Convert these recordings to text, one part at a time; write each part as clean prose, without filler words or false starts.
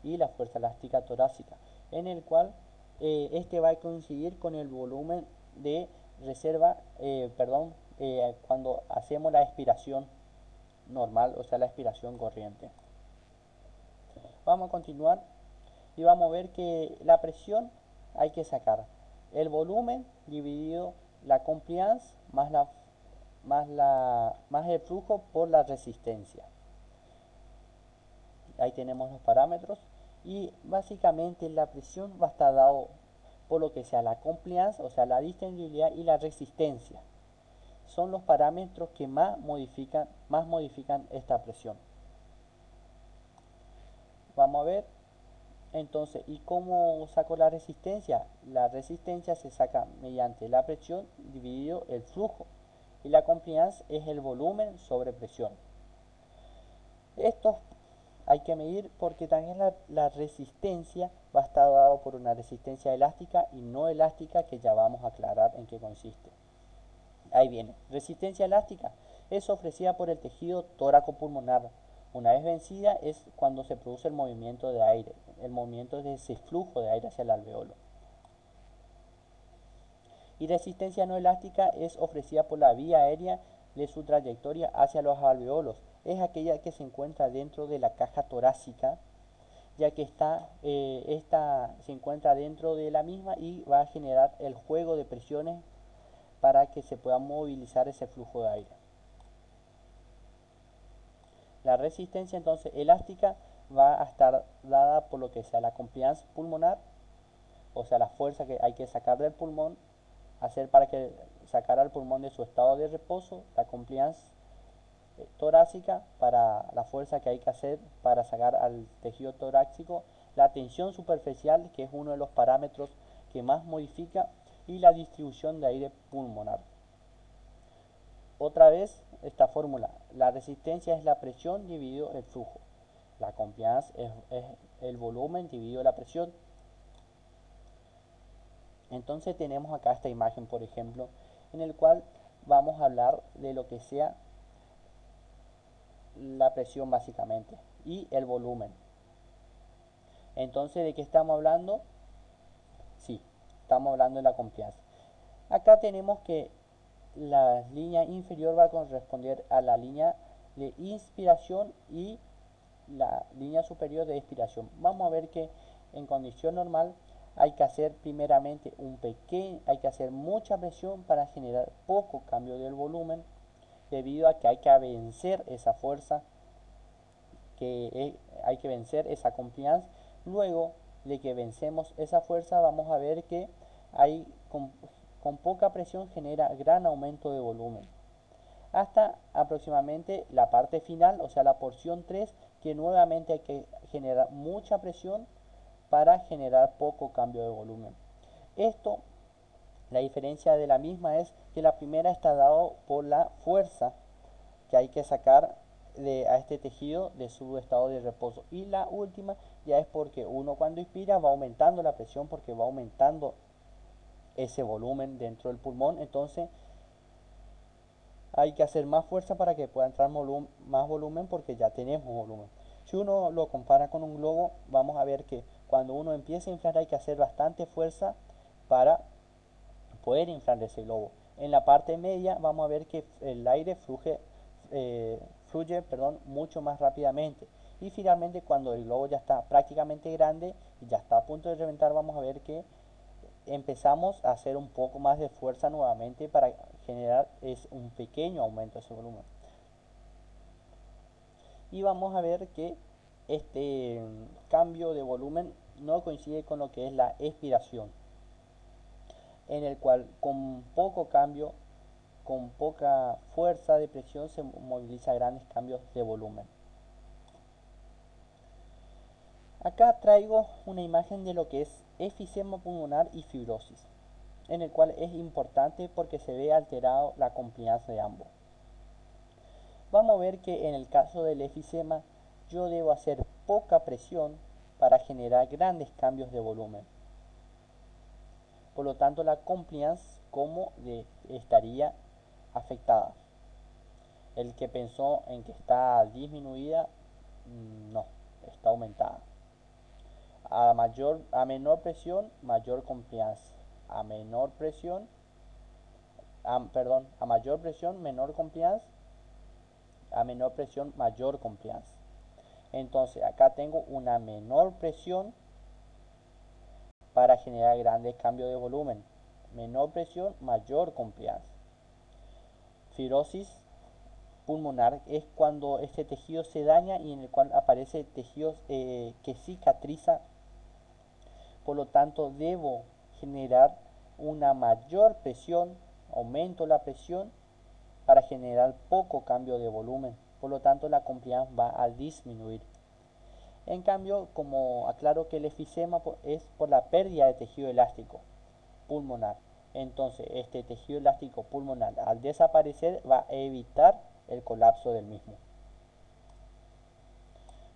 y la fuerza elástica torácica, en el cual este va a coincidir con el volumen de reserva, cuando hacemos la expiración normal, o sea, la expiración corriente. Vamos a continuar y vamos a ver que la presión hay que sacar el volumen dividido la compliance más el flujo por la resistencia. Ahí tenemos los parámetros y básicamente la presión va a estar dado por lo que sea la compliance, o sea, la distensibilidad y la resistencia. Son los parámetros que más modifican esta presión. Vamos a ver entonces, ¿y cómo saco la resistencia? La resistencia se saca mediante la presión dividido el flujo y la compliance es el volumen sobre presión. Estos hay que medir porque también la resistencia va a estar dado por una resistencia elástica y no elástica, que ya vamos a aclarar en qué consiste. Ahí viene. Resistencia elástica es ofrecida por el tejido tóraco-pulmonar. Una vez vencida es cuando se produce el movimiento de aire, el movimiento de ese flujo de aire hacia el alveolo. Y resistencia no elástica es ofrecida por la vía aérea de su trayectoria hacia los alveolos. Es aquella que se encuentra dentro de la caja torácica, ya que esta se encuentra dentro de la misma y va a generar el juego de presiones para que se pueda movilizar ese flujo de aire. La resistencia entonces elástica va a estar dada por lo que sea la compliance pulmonar, o sea, la fuerza que hay que sacar del pulmón, hacer para que sacar al pulmón de su estado de reposo, la compliance torácica para la fuerza que hay que hacer para sacar al tejido torácico, la tensión superficial, que es uno de los parámetros que más modifica, y la distribución de aire pulmonar. Otra vez esta fórmula, la resistencia es la presión dividido el flujo, la compliance es el volumen dividido la presión. Entonces tenemos acá esta imagen, por ejemplo, en el cual vamos a hablar de lo que sea la presión básicamente y el volumen. Entonces, ¿de qué estamos hablando? Sí, estamos hablando de la compliance. Acá tenemos que la línea inferior va a corresponder a la línea de inspiración y la línea superior de expiración. Vamos a ver que en condición normal hay que hacer primeramente hay que hacer mucha presión para generar poco cambio del volumen, debido a que hay que vencer esa fuerza, hay que vencer esa compliance. Luego de que vencemos esa fuerza, vamos a ver que hay con poca presión genera gran aumento de volumen, hasta aproximadamente la parte final, o sea, la porción 3, que nuevamente hay que generar mucha presión para generar poco cambio de volumen. Esto, la diferencia de la misma es que la primera está dado por la fuerza que hay que sacar a este tejido de su estado de reposo, y la última ya es porque uno cuando inspira va aumentando la presión porque va aumentando ese volumen dentro del pulmón. Entonces hay que hacer más fuerza para que pueda entrar más volumen, porque ya tenemos volumen. Si uno lo compara con un globo, vamos a ver que cuando uno empieza a inflar hay que hacer bastante fuerza para poder inflar ese globo. En la parte media vamos a ver que el aire fluye mucho más rápidamente. Y finalmente, cuando el globo ya está prácticamente grande y ya está a punto de reventar, vamos a ver que empezamos a hacer un poco más de fuerza nuevamente para generar un pequeño aumento de ese volumen. Y vamos a ver que este cambio de volumen no coincide con lo que es la expiración, en el cual con poco cambio, con poca fuerza de presión, se moviliza grandes cambios de volumen. Acá traigo una imagen de lo que es efisema pulmonar y fibrosis, en el cual es importante porque se ve alterado la compliance de ambos. Vamos a ver que en el caso del efisema yo debo hacer poca presión para generar grandes cambios de volumen. Por lo tanto, la compliance estaría afectada. El que pensó en que está disminuida, no, está aumentada. a menor presión, mayor compliance. A menor presión, a mayor presión, menor compliance. A menor presión, mayor compliance. Entonces acá tengo una menor presión para generar grandes cambios de volumen. Menor presión, mayor compliance. Fibrosis pulmonar es cuando este tejido se daña y en el cual aparece tejidos que cicatriza. Por lo tanto, debo generar una mayor presión, aumento la presión para generar poco cambio de volumen. Por lo tanto, la compliance va a disminuir. En cambio, como aclaro que el efisema es por la pérdida de tejido elástico pulmonar. Entonces, este tejido elástico pulmonar al desaparecer va a evitar el colapso del mismo.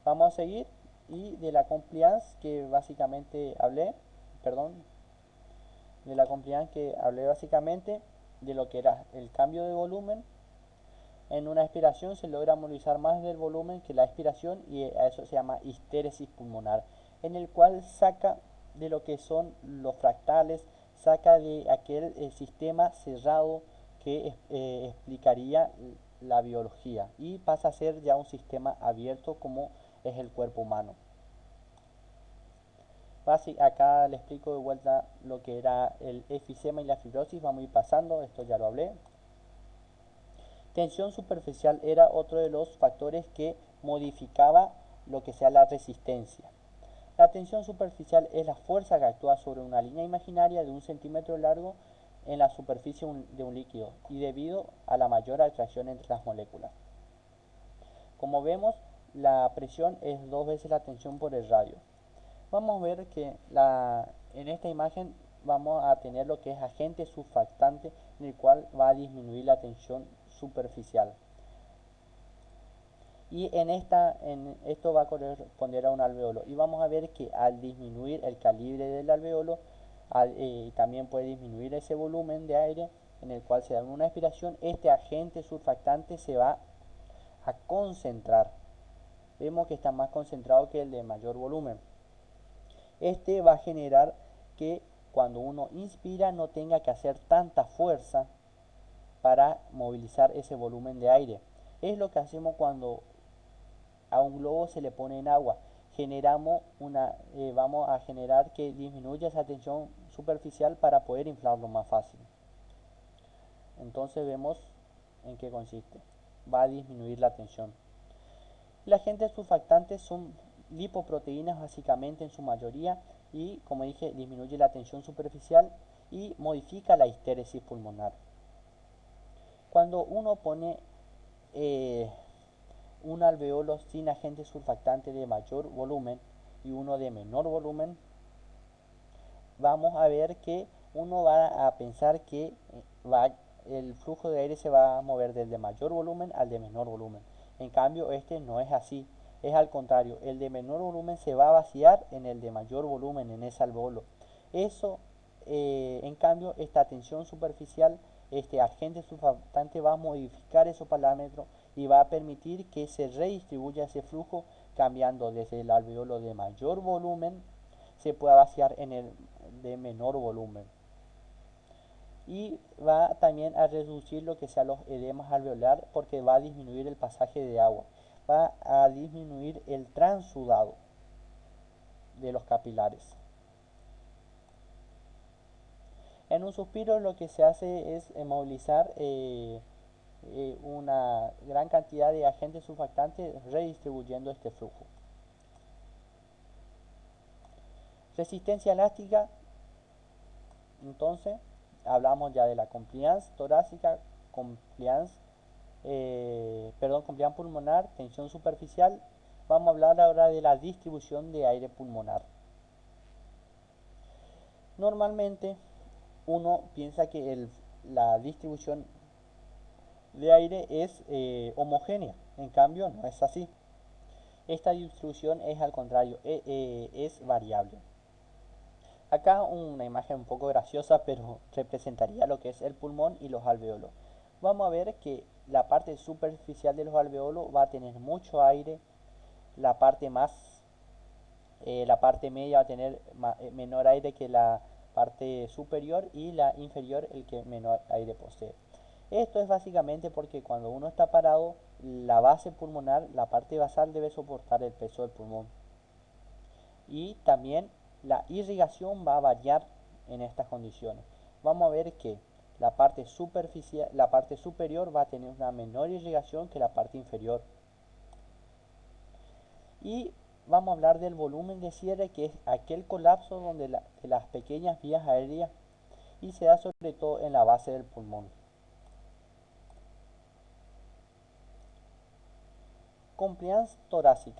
Vamos a seguir y de la compliance que básicamente hablé, de la compliance que hablé básicamente de lo que era el cambio de volumen. En una expiración se logra movilizar más del volumen que la expiración y a eso se llama histéresis pulmonar, en el cual saca de lo que son los fractales, saca de aquel sistema cerrado que explicaría la biología y pasa a ser ya un sistema abierto como es el cuerpo humano. Acá le explico de vuelta lo que era el efisema y la fibrosis, vamos a ir pasando, esto ya lo hablé. Tensión superficial era otro de los factores que modificaba lo que sea la resistencia. La tensión superficial es la fuerza que actúa sobre una línea imaginaria de 1 centímetro de largo en la superficie de un líquido y debido a la mayor atracción entre las moléculas. Como vemos, la presión es 2 veces la tensión por el radio. Vamos a ver que en esta imagen vamos a tener lo que es agente surfactante, en el cual va a disminuir la tensión superficial. Y esto va a corresponder a un alveolo. Y vamos a ver que al disminuir el calibre del alveolo, también puede disminuir ese volumen de aire en el cual se da una expiración. Este agente surfactante se va a concentrar. Vemos que está más concentrado que el de mayor volumen. Este va a generar que cuando uno inspira no tenga que hacer tanta fuerza para movilizar ese volumen de aire. Es lo que hacemos cuando a un globo se le pone en agua. Vamos a generar que disminuya esa tensión superficial para poder inflarlo más fácil. Entonces vemos en qué consiste. Va a disminuir la tensión. Los agentes surfactantes son lipoproteínas básicamente en su mayoría y, como dije, disminuye la tensión superficial y modifica la histéresis pulmonar. Cuando uno pone un alveolo sin agente surfactante de mayor volumen y uno de menor volumen, vamos a ver que uno va a pensar que el flujo de aire se va a mover del de mayor volumen al de menor volumen. En cambio, este no es así. Es al contrario, el de menor volumen se va a vaciar en el de mayor volumen, en ese alveolo. En cambio, esta tensión superficial, este agente surfactante va a modificar esos parámetros y va a permitir que se redistribuya ese flujo, cambiando desde el alveolo de mayor volumen se pueda vaciar en el de menor volumen. Y va también a reducir lo que sea los edemas alveolar porque va a disminuir el pasaje de agua. Va a disminuir el transudado de los capilares. En un suspiro lo que se hace es movilizar una gran cantidad de agentes surfactantes redistribuyendo este flujo. Resistencia elástica, entonces hablamos ya de la compliance torácica, compliance pulmonar, tensión superficial. Vamos a hablar ahora de la distribución de aire pulmonar. Normalmente uno piensa que la distribución de aire es homogénea, en cambio no es así. Esta distribución es al contrario, es variable. Acá una imagen un poco graciosa, pero representaría lo que es el pulmón y los alveolos. Vamos a ver que la parte superficial de los alveolos va a tener mucho aire, la parte más La parte media va a tener menor aire que la parte superior y la inferior el que menor aire posee. Esto es básicamente porque cuando uno está parado, la base pulmonar, la parte basal debe soportar el peso del pulmón. Y también la irrigación va a variar en estas condiciones. Vamos a ver que la parte superficial, la parte superior va a tener una menor irrigación que la parte inferior. Y vamos a hablar del volumen de cierre, que es aquel colapso de las pequeñas vías aéreas y se da sobre todo en la base del pulmón. Compliance torácica.